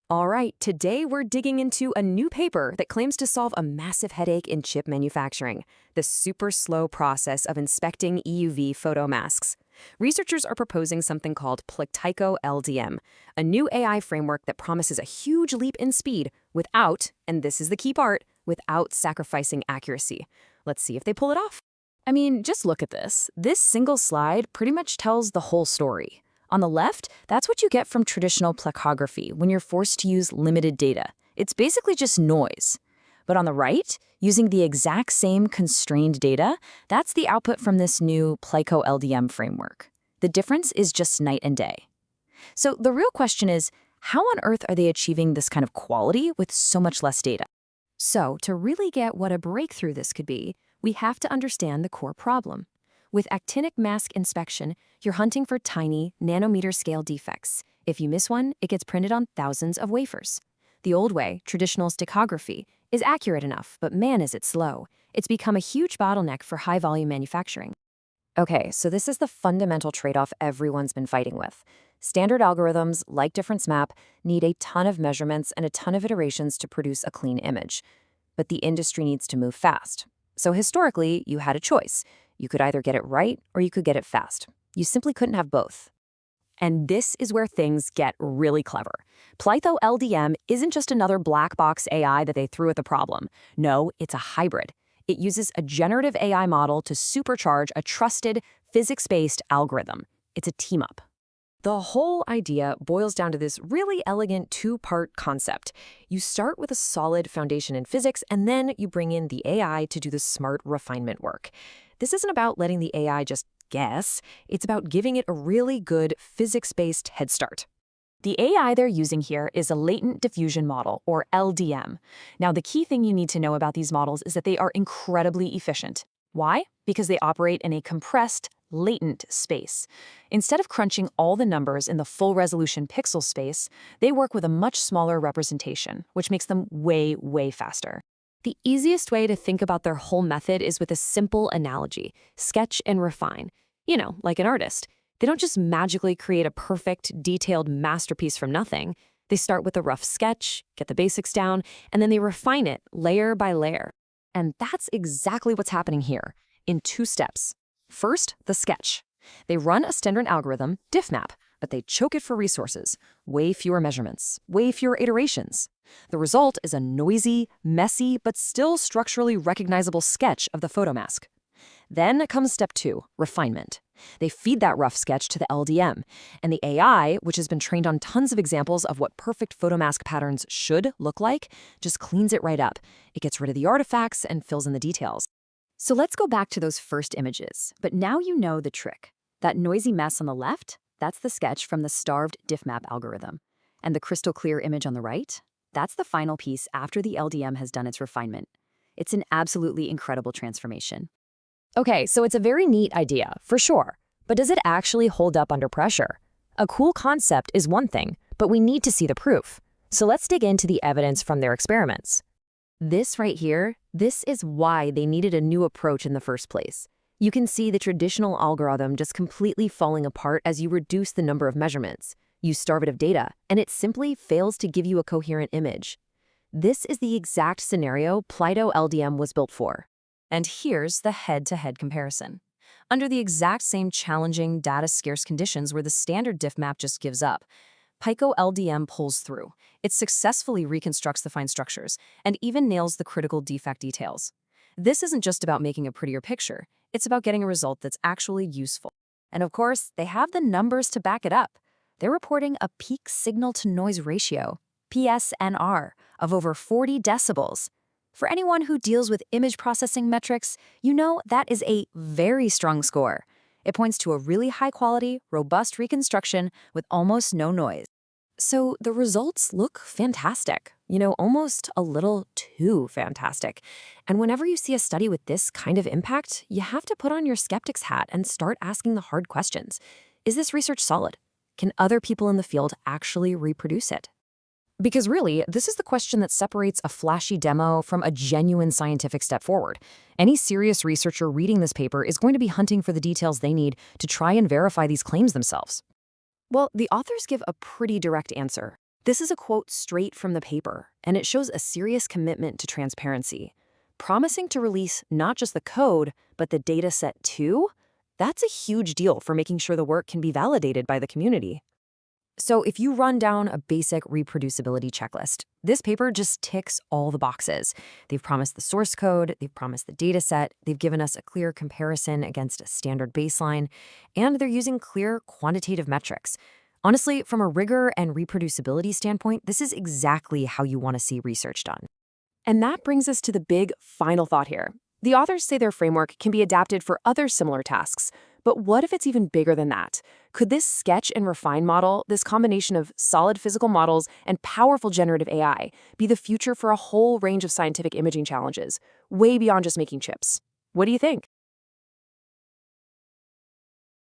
All right, today we're digging into a new paper that claims to solve a massive headache in chip manufacturing, the super slow process of inspecting EUV photomasks. Researchers are proposing something called Ptycho-LDM, a new AI framework that promises a huge leap in speed without, and this is the key part, without sacrificing accuracy. Let's see if they pull it off. I mean, just look at this. This single slide pretty much tells the whole story. On the left, that's what you get from traditional plecography when you're forced to use limited data. It's basically just noise. But on the right, using the exact same constrained data, that's the output from this new Ptycho-LDM framework. The difference is just night and day. So the real question is, how on earth are they achieving this kind of quality with so much less data? So to really get what a breakthrough this could be, we have to understand the core problem. With actinic mask inspection, you're hunting for tiny, nanometer-scale defects. If you miss one, it gets printed on thousands of wafers. The old way, traditional stickography, is accurate enough, but man is it slow. It's become a huge bottleneck for high-volume manufacturing. Okay, so this is the fundamental trade-off everyone's been fighting with. Standard algorithms, like difference map, need a ton of measurements and a ton of iterations to produce a clean image. But the industry needs to move fast. So historically, you had a choice. You could either get it right or you could get it fast. You simply couldn't have both. And this is where things get really clever. Ptycho-LDM isn't just another black box AI that they threw at the problem. No, it's a hybrid. It uses a generative AI model to supercharge a trusted, physics-based algorithm. It's a team-up. The whole idea boils down to this really elegant two-part concept. You start with a solid foundation in physics, and then you bring in the AI to do the smart refinement work. This isn't about letting the AI just guess. It's about giving it a really good physics-based head start. The AI they're using here is a latent diffusion model, or LDM. Now, the key thing you need to know about these models is that they are incredibly efficient. Why? Because they operate in a compressed, latent space. Instead of crunching all the numbers in the full-resolution pixel space, they work with a much smaller representation, which makes them way, way faster. The easiest way to think about their whole method is with a simple analogy: sketch and refine. You know, like an artist. They don't just magically create a perfect, detailed masterpiece from nothing. They start with a rough sketch, get the basics down, and then they refine it layer by layer. And that's exactly what's happening here, in two steps. First, the sketch. They run a standard algorithm, diffmap, but they choke it for resources, way fewer measurements, way fewer iterations. The result is a noisy, messy, but still structurally recognizable sketch of the photomask. Then comes step two, refinement. They feed that rough sketch to the LDM, and the AI, which has been trained on tons of examples of what perfect photomask patterns should look like, just cleans it right up. It gets rid of the artifacts and fills in the details. So let's go back to those first images, but now you know the trick. That noisy mess on the left, that's the sketch from the starved diffmap algorithm. And the crystal clear image on the right, that's the final piece after the LDM has done its refinement. It's an absolutely incredible transformation. Okay, so it's a very neat idea, for sure. But does it actually hold up under pressure? A cool concept is one thing, but we need to see the proof. So let's dig into the evidence from their experiments. This right here, this is why they needed a new approach in the first place. You can see the traditional algorithm just completely falling apart as you reduce the number of measurements. You starve it of data, and it simply fails to give you a coherent image. This is the exact scenario Ptycho-LDM was built for. And here's the head-to-head comparison. Under the exact same challenging, data-scarce conditions where the standard diffmap just gives up, Ptycho-LDM pulls through. It successfully reconstructs the fine structures and even nails the critical defect details. This isn't just about making a prettier picture. It's about getting a result that's actually useful. And of course, they have the numbers to back it up. They're reporting a peak signal-to-noise ratio, PSNR, of over 40 decibels. For anyone who deals with image processing metrics, you know that is a very strong score. It points to a really high-quality, robust reconstruction with almost no noise. So the results look fantastic, almost a little too fantastic. And whenever you see a study with this kind of impact, you have to put on your skeptic's hat and start asking the hard questions. Is this research solid? Can other people in the field actually reproduce it? Because really, this is the question that separates a flashy demo from a genuine scientific step forward. Any serious researcher reading this paper is going to be hunting for the details they need to try and verify these claims themselves. Well, the authors give a pretty direct answer. This is a quote straight from the paper, and it shows a serious commitment to transparency. Promising to release not just the code, but the data set too? That's a huge deal for making sure the work can be validated by the community. So if you run down a basic reproducibility checklist, this paper just ticks all the boxes. They've promised the source code, they've promised the data set, they've given us a clear comparison against a standard baseline, and they're using clear quantitative metrics. Honestly, from a rigor and reproducibility standpoint, this is exactly how you want to see research done. And that brings us to the big final thought here. The authors say their framework can be adapted for other similar tasks, but what if it's even bigger than that? Could this sketch and refine model, this combination of solid physical models and powerful generative AI, be the future for a whole range of scientific imaging challenges, way beyond just making chips? What do you think?